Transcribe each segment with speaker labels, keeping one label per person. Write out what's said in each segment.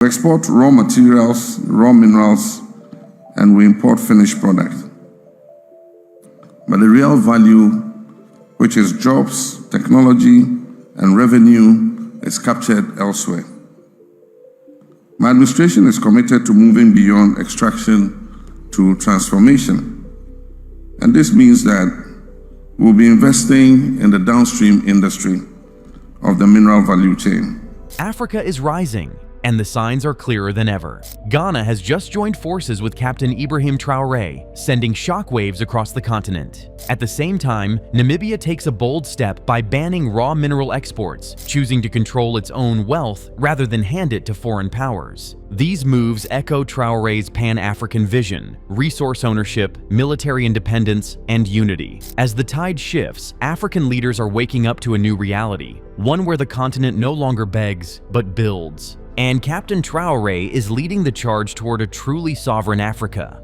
Speaker 1: We export raw materials, raw minerals, and we import finished product. But the real value, which is jobs, technology, and revenue, is captured elsewhere. My administration is committed to moving beyond extraction to transformation. And this means that we'll be investing in the downstream industry of the mineral value chain.
Speaker 2: Africa is rising, and the signs are clearer than ever. Ghana has just joined forces with Captain Ibrahim Traoré, sending shockwaves across the continent. At the same time, Namibia takes a bold step by banning raw mineral exports, choosing to control its own wealth rather than hand it to foreign powers. These moves echo Traoré's Pan-African vision: resource ownership, military independence, and unity. As the tide shifts, African leaders are waking up to a new reality, one where the continent no longer begs, but builds. And Captain Traoré is leading the charge toward a truly sovereign Africa.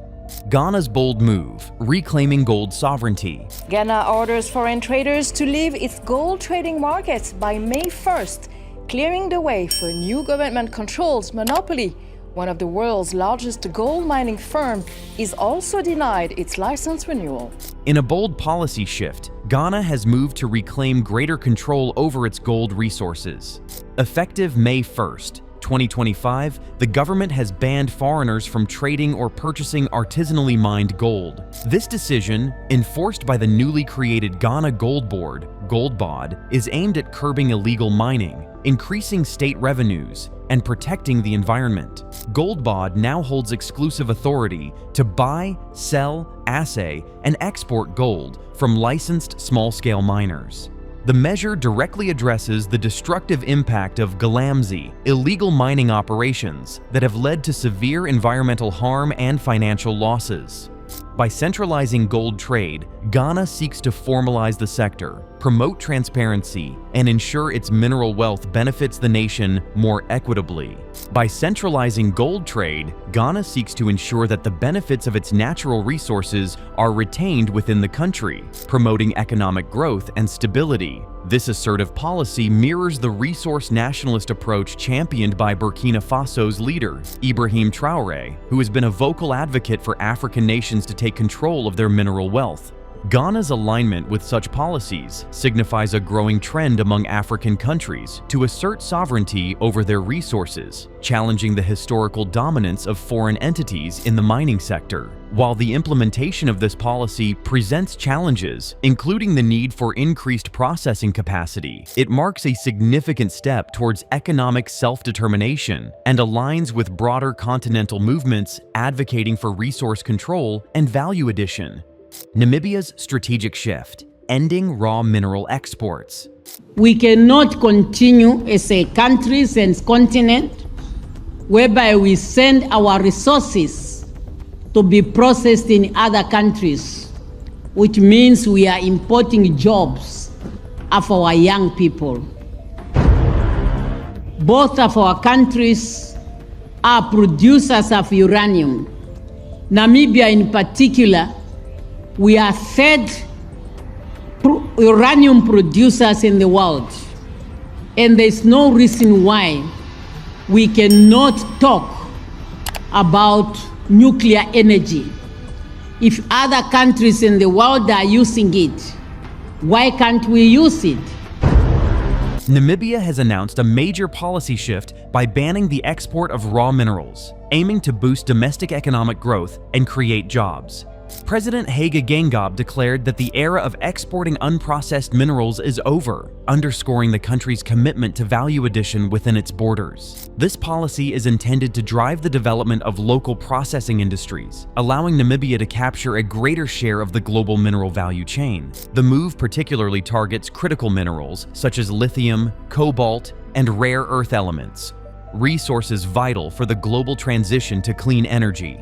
Speaker 2: Ghana's bold move, reclaiming gold sovereignty.
Speaker 3: Ghana orders foreign traders to leave its gold trading markets by May 1st, clearing the way for a new government-controlled monopoly. One of the world's largest gold mining firm is also denied its license renewal.
Speaker 2: In a bold policy shift, Ghana has moved to reclaim greater control over its gold resources. Effective May 1st, 2025, the government has banned foreigners from trading or purchasing artisanally mined gold. This decision, enforced by the newly created Ghana Gold Board, (GoldBod), is aimed at curbing illegal mining, increasing state revenues, and protecting the environment. GoldBod now holds exclusive authority to buy, sell, assay, and export gold from licensed small-scale miners. The measure directly addresses the destructive impact of galamsey, illegal mining operations that have led to severe environmental harm and financial losses. By centralizing gold trade, Ghana seeks to formalize the sector, promote transparency, and ensure its mineral wealth benefits the nation more equitably. By centralizing gold trade, Ghana seeks to ensure that the benefits of its natural resources are retained within the country, promoting economic growth and stability. This assertive policy mirrors the resource nationalist approach championed by Burkina Faso's leader, Ibrahim Traoré, who has been a vocal advocate for African nations to take control of their mineral wealth. Ghana's alignment with such policies signifies a growing trend among African countries to assert sovereignty over their resources, challenging the historical dominance of foreign entities in the mining sector. While the implementation of this policy presents challenges, including the need for increased processing capacity, it marks a significant step towards economic self-determination and aligns with broader continental movements advocating for resource control and value addition. Namibia's strategic shift, ending raw mineral exports.
Speaker 4: We cannot continue as a country and continent whereby we send our resources to be processed in other countries, which means we are importing jobs of our young people. Both of our countries are producers of uranium. Namibia in particular, we are third uranium producers in the world, and there's no reason why we cannot talk about nuclear energy. If other countries in the world are using it, why can't we use it?
Speaker 2: Namibia has announced a major policy shift by banning the export of raw minerals, aiming to boost domestic economic growth and create jobs. President Hage Geingob declared that the era of exporting unprocessed minerals is over, underscoring the country's commitment to value addition within its borders. This policy is intended to drive the development of local processing industries, allowing Namibia to capture a greater share of the global mineral value chain. The move particularly targets critical minerals such as lithium, cobalt, and rare earth elements, resources vital for the global transition to clean energy.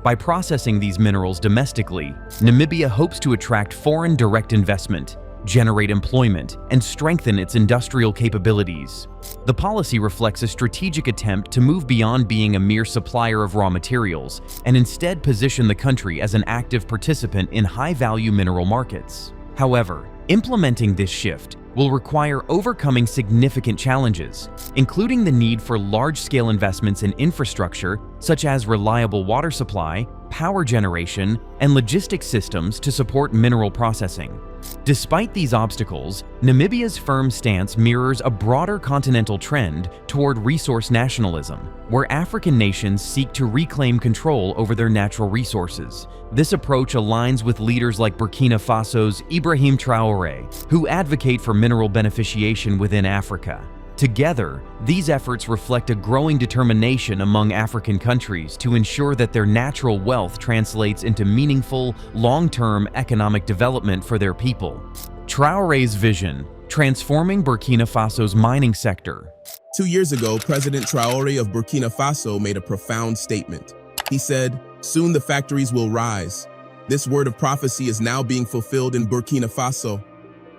Speaker 2: By processing these minerals domestically, Namibia hopes to attract foreign direct investment, generate employment, and strengthen its industrial capabilities. The policy reflects a strategic attempt to move beyond being a mere supplier of raw materials and instead position the country as an active participant in high-value mineral markets. However, implementing this shift will require overcoming significant challenges, including the need for large-scale investments in infrastructure such as reliable water supply, power generation, and logistics systems to support mineral processing. Despite these obstacles, Namibia's firm stance mirrors a broader continental trend toward resource nationalism, where African nations seek to reclaim control over their natural resources. This approach aligns with leaders like Burkina Faso's Ibrahim Traoré, who advocate for mineral beneficiation within Africa. Together, these efforts reflect a growing determination among African countries to ensure that their natural wealth translates into meaningful, long-term economic development for their people. Traoré's vision: transforming Burkina Faso's mining sector.
Speaker 5: 2 years ago, President Traoré of Burkina Faso made a profound statement. He said, "Soon the factories will rise." This word of prophecy is now being fulfilled in Burkina Faso.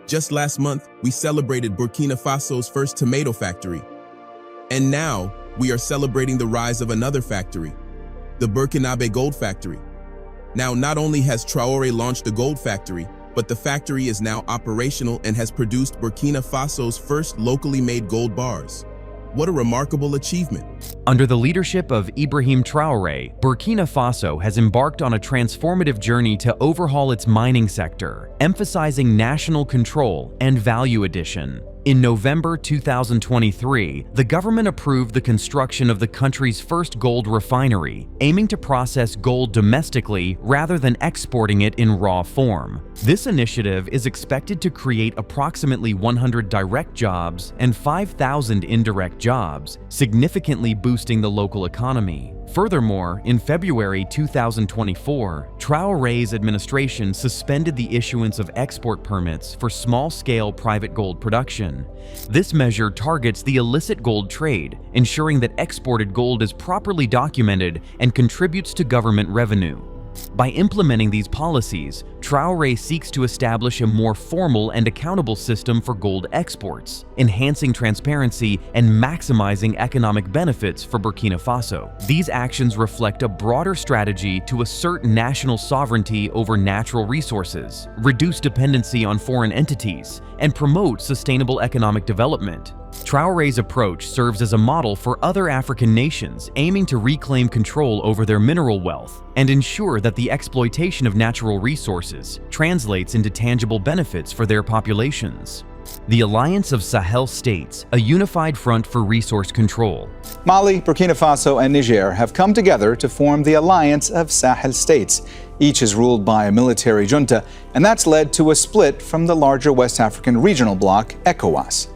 Speaker 5: Just last month, we celebrated Burkina Faso's first tomato factory. And now, we are celebrating the rise of another factory, the Burkinabe Gold Factory. Now, not only has Traoré launched a gold factory, but the factory is now operational and has produced Burkina Faso's first locally made gold bars. What a remarkable achievement.
Speaker 2: Under the leadership of Ibrahim Traoré, Burkina Faso has embarked on a transformative journey to overhaul its mining sector, emphasizing national control and value addition. In November 2023, the government approved the construction of the country's first gold refinery, aiming to process gold domestically rather than exporting it in raw form. This initiative is expected to create approximately 100 direct jobs and 5,000 indirect jobs, significantly boosting the local economy. Furthermore, in February 2024, Traoré's administration suspended the issuance of export permits for small-scale private gold production. This measure targets the illicit gold trade, ensuring that exported gold is properly documented and contributes to government revenue. By implementing these policies, Traoré seeks to establish a more formal and accountable system for gold exports, enhancing transparency and maximizing economic benefits for Burkina Faso. These actions reflect a broader strategy to assert national sovereignty over natural resources, reduce dependency on foreign entities, and promote sustainable economic development. Traoré's approach serves as a model for other African nations aiming to reclaim control over their mineral wealth and ensure that the exploitation of natural resources translates into tangible benefits for their populations. The Alliance of Sahel States, a unified front for resource control.
Speaker 6: Mali, Burkina Faso, and Niger have come together to form the Alliance of Sahel States. Each is ruled by a military junta, and that's led to a split from the larger West African regional bloc, ECOWAS.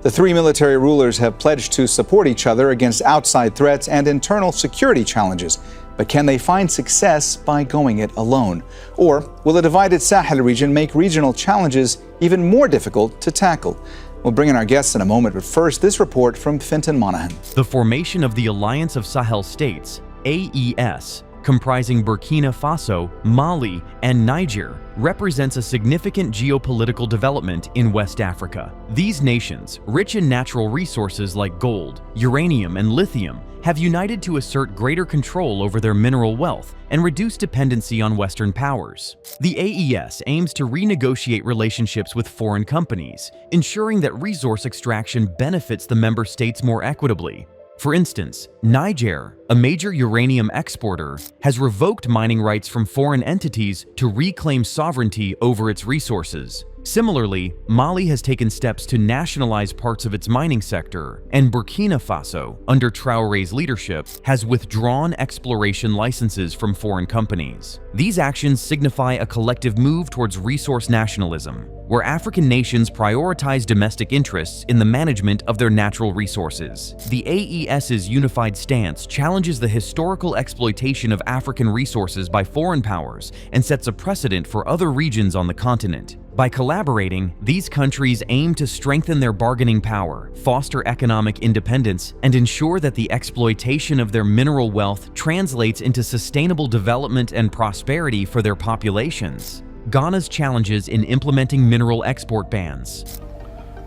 Speaker 6: The three military rulers have pledged to support each other against outside threats and internal security challenges. But can they find success by going it alone? Or will a divided Sahel region make regional challenges even more difficult to tackle? We'll bring in our guests in a moment, but first, this report from Fintan Monahan.
Speaker 2: The formation of the Alliance of Sahel States, AES, comprising Burkina Faso, Mali, and Niger, represents a significant geopolitical development in West Africa. These nations, rich in natural resources like gold, uranium, and lithium, have united to assert greater control over their mineral wealth and reduce dependency on Western powers. The AES aims to renegotiate relationships with foreign companies, ensuring that resource extraction benefits the member states more equitably. For instance, Niger, a major uranium exporter, has revoked mining rights from foreign entities to reclaim sovereignty over its resources. Similarly, Mali has taken steps to nationalize parts of its mining sector, and Burkina Faso, under Traoré's leadership, has withdrawn exploration licenses from foreign companies. These actions signify a collective move towards resource nationalism, where African nations prioritize domestic interests in the management of their natural resources. The AES's unified stance challenges the historical exploitation of African resources by foreign powers and sets a precedent for other regions on the continent. By collaborating, these countries aim to strengthen their bargaining power, foster economic independence, and ensure that the exploitation of their mineral wealth translates into sustainable development and prosperity for their populations. Ghana's challenges in implementing mineral export bans.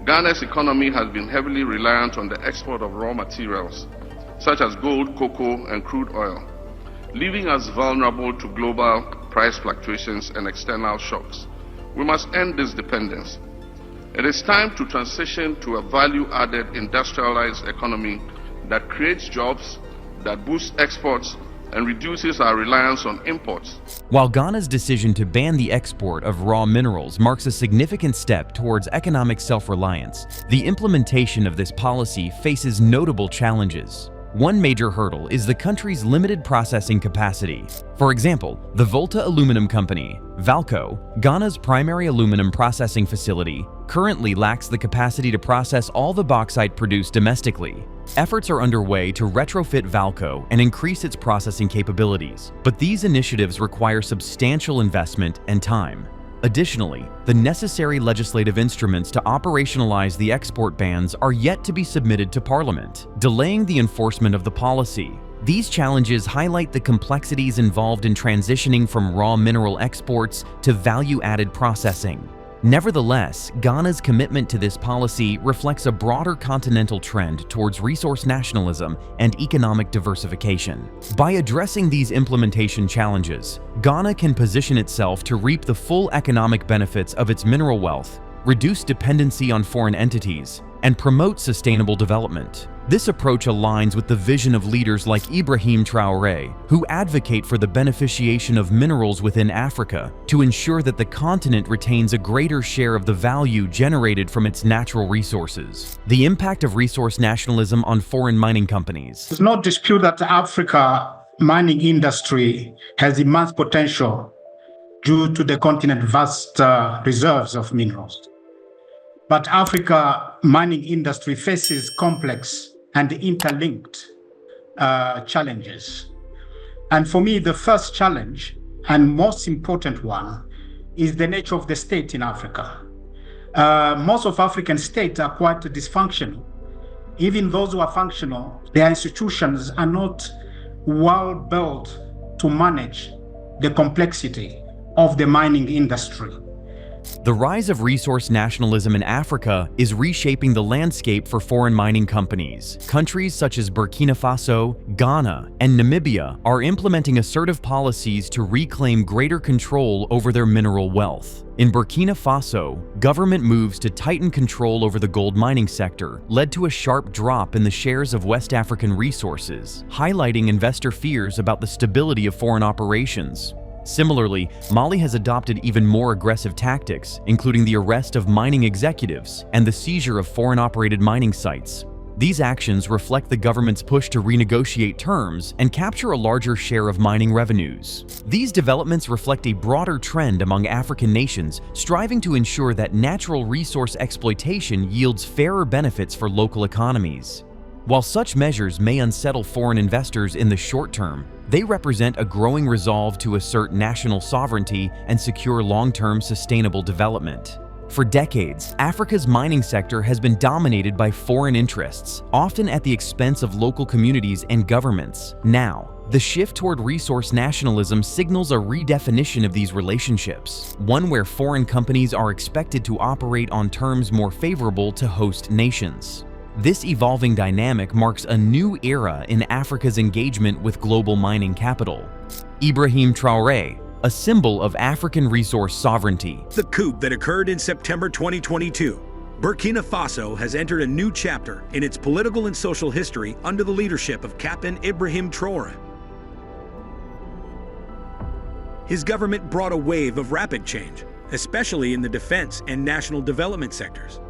Speaker 1: Ghana's economy has been heavily reliant on the export of raw materials, such as gold, cocoa, and crude oil, leaving us vulnerable to global price fluctuations and external shocks. We must end this dependence. It is time to transition to a value-added industrialized economy that creates jobs, that boosts exports, and reduces our reliance on imports.
Speaker 2: While Ghana's decision to ban the export of raw minerals marks a significant step towards economic self-reliance, the implementation of this policy faces notable challenges. One major hurdle is the country's limited processing capacity. For example, the Volta Aluminum Company, VALCO, Ghana's primary aluminum processing facility, currently lacks the capacity to process all the bauxite produced domestically. Efforts are underway to retrofit VALCO and increase its processing capabilities, but these initiatives require substantial investment and time. Additionally, the necessary legislative instruments to operationalize the export bans are yet to be submitted to Parliament, delaying the enforcement of the policy. These challenges highlight the complexities involved in transitioning from raw mineral exports to value-added processing. Nevertheless, Ghana's commitment to this policy reflects a broader continental trend towards resource nationalism and economic diversification. By addressing these implementation challenges, Ghana can position itself to reap the full economic benefits of its mineral wealth, reduce dependency on foreign entities, and promote sustainable development. This approach aligns with the vision of leaders like Ibrahim Traoré, who advocate for the beneficiation of minerals within Africa to ensure that the continent retains a greater share of the value generated from its natural resources. The impact of resource nationalism on foreign mining companies.
Speaker 7: There's no dispute that the Africa mining industry has immense potential due to the continent's vast reserves of minerals. But Africa mining industry faces complex and interlinked challenges. And for me, the first challenge and most important one is the nature of the state in Africa. Most of African states are quite dysfunctional. Even those who are functional, their institutions are not well built to manage the complexity of the mining industry.
Speaker 2: The rise of resource nationalism in Africa is reshaping the landscape for foreign mining companies. Countries such as Burkina Faso, Ghana, and Namibia are implementing assertive policies to reclaim greater control over their mineral wealth. In Burkina Faso, government moves to tighten control over the gold mining sector led to a sharp drop in the shares of West African resources, highlighting investor fears about the stability of foreign operations. Similarly, Mali has adopted even more aggressive tactics, including the arrest of mining executives and the seizure of foreign-operated mining sites. These actions reflect the government's push to renegotiate terms and capture a larger share of mining revenues. These developments reflect a broader trend among African nations striving to ensure that natural resource exploitation yields fairer benefits for local economies. While such measures may unsettle foreign investors in the short term, they represent a growing resolve to assert national sovereignty and secure long-term sustainable development. For decades, Africa's mining sector has been dominated by foreign interests, often at the expense of local communities and governments. Now, the shift toward resource nationalism signals a redefinition of these relationships, one where foreign companies are expected to operate on terms more favorable to host nations. This evolving dynamic marks a new era in Africa's engagement with global mining capital. Ibrahim Traoré, a symbol of African resource sovereignty.
Speaker 8: The coup that occurred in September 2022. Burkina Faso has entered a new chapter in its political and social history under the leadership of Captain Ibrahim Traoré. His government brought a wave of rapid change, especially in the defense and national development sectors.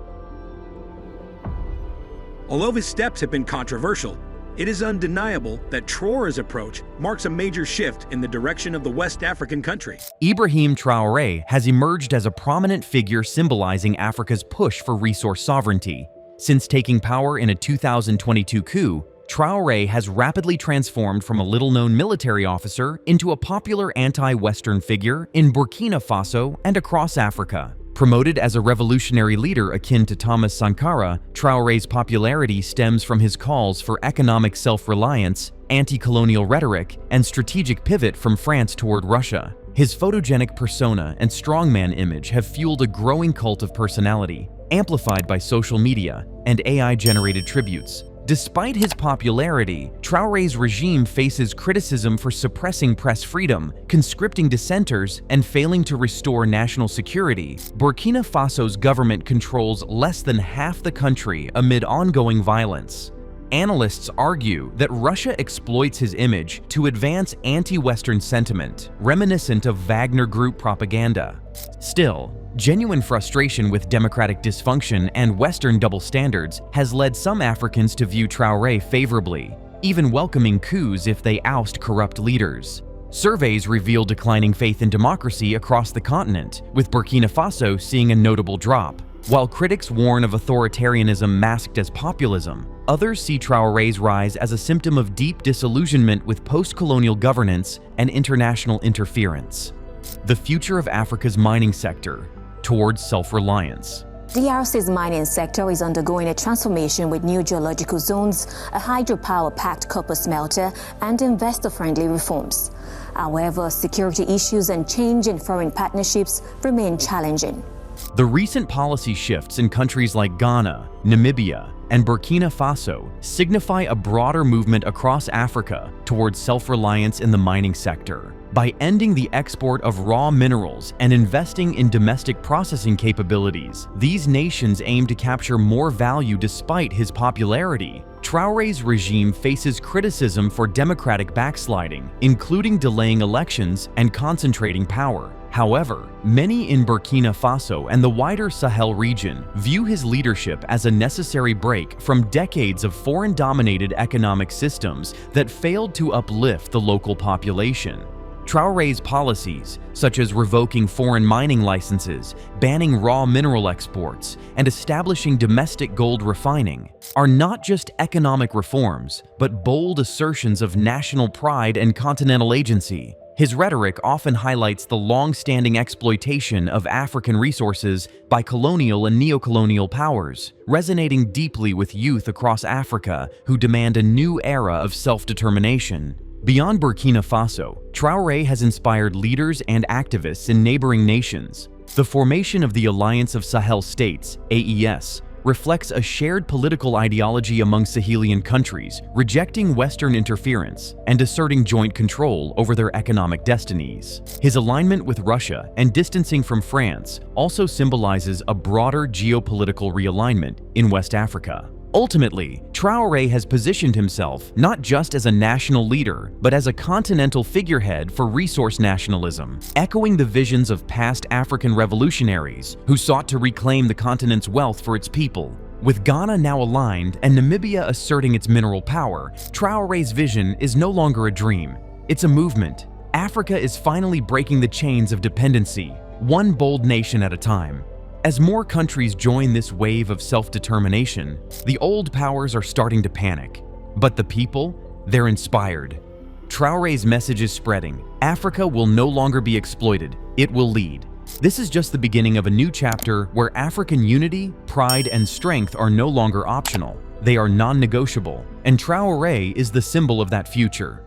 Speaker 8: Although his steps have been controversial, it is undeniable that Traoré's approach marks a major shift in the direction of the West African country.
Speaker 2: Ibrahim Traoré has emerged as a prominent figure symbolizing Africa's push for resource sovereignty. Since taking power in a 2022 coup, Traoré has rapidly transformed from a little-known military officer into a popular anti-Western figure in Burkina Faso and across Africa. Promoted as a revolutionary leader akin to Thomas Sankara, Traoré's popularity stems from his calls for economic self-reliance, anti-colonial rhetoric, and strategic pivot from France toward Russia. His photogenic persona and strongman image have fueled a growing cult of personality, amplified by social media and AI-generated tributes. Despite his popularity, Traoré's regime faces criticism for suppressing press freedom, conscripting dissenters, and failing to restore national security. Burkina Faso's government controls less than half the country amid ongoing violence. Analysts argue that Russia exploits his image to advance anti-Western sentiment, reminiscent of Wagner Group propaganda. Still, genuine frustration with democratic dysfunction and Western double standards has led some Africans to view Traoré favorably, even welcoming coups if they oust corrupt leaders. Surveys reveal declining faith in democracy across the continent, with Burkina Faso seeing a notable drop. While critics warn of authoritarianism masked as populism, others see Traoré's rise as a symptom of deep disillusionment with post-colonial governance and international interference. The future of Africa's mining sector towards self-reliance.
Speaker 9: DRC's mining sector is undergoing a transformation with new geological zones, a hydropower-packed copper smelter, and investor-friendly reforms. However, security issues and change in foreign partnerships remain challenging.
Speaker 2: The recent policy shifts in countries like Ghana, Namibia, and Burkina Faso signify a broader movement across Africa towards self-reliance in the mining sector. By ending the export of raw minerals and investing in domestic processing capabilities, these nations aim to capture more value despite his popularity. Traoré's regime faces criticism for democratic backsliding, including delaying elections and concentrating power. However, many in Burkina Faso and the wider Sahel region view his leadership as a necessary break from decades of foreign-dominated economic systems that failed to uplift the local population. Traoré's policies, such as revoking foreign mining licenses, banning raw mineral exports, and establishing domestic gold refining, are not just economic reforms, but bold assertions of national pride and continental agency. His rhetoric often highlights the long-standing exploitation of African resources by colonial and neo-colonial powers, resonating deeply with youth across Africa who demand a new era of self-determination. Beyond Burkina Faso, Traoré has inspired leaders and activists in neighboring nations. The formation of the Alliance of Sahel States, AES, reflects a shared political ideology among Sahelian countries, rejecting Western interference and asserting joint control over their economic destinies. His alignment with Russia and distancing from France also symbolizes a broader geopolitical realignment in West Africa. Ultimately, Traoré has positioned himself not just as a national leader, but as a continental figurehead for resource nationalism, echoing the visions of past African revolutionaries who sought to reclaim the continent's wealth for its people. With Ghana now aligned and Namibia asserting its mineral power, Traoré's vision is no longer a dream. It's a movement. Africa is finally breaking the chains of dependency, one bold nation at a time. As more countries join this wave of self-determination, the old powers are starting to panic. But the people, they're inspired. Traoré's message is spreading. Africa will no longer be exploited, it will lead. This is just the beginning of a new chapter where African unity, pride, and strength are no longer optional. They are non-negotiable, and Traoré is the symbol of that future.